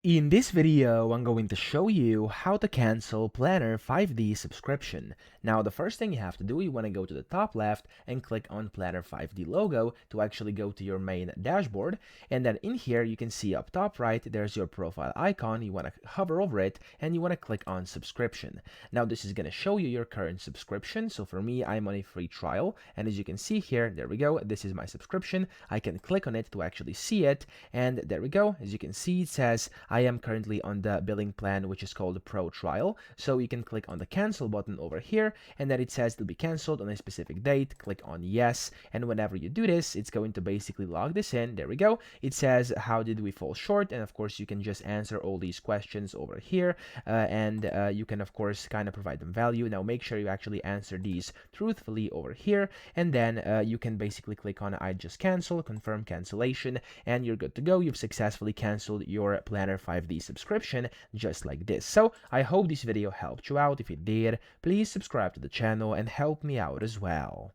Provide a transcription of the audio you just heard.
In this video, I'm going to show you how to cancel Planner 5D subscription. Now, the first thing you have to do, you want to go to the top left and click on Planner 5D logo to actually go to your main dashboard. And then in here, you can see up top right, there's your profile icon. You want to hover over it and you want to click on subscription. Now, this is going to show you your current subscription. So for me, I'm on a free trial. And as you can see here, there we go. This is my subscription. I can click on it to actually see it. And there we go. As you can see, it says I am currently on the billing plan, which is called Pro Trial. So you can click on the cancel button over here, and then it says it'll be canceled on a specific date. Click on yes, and whenever you do this, it's going to basically log this in. There we go. It says how did we fall short, and of course you can just answer all these questions over here, and you can of course kind of provide them value. Now make sure you actually answer these truthfully over here, and then you can basically click on I just cancel, confirm cancellation, and you're good to go. You've successfully canceled your Planner 5D subscription just like this. So I hope this video helped you out. If it did, please subscribe to the channel and help me out as well.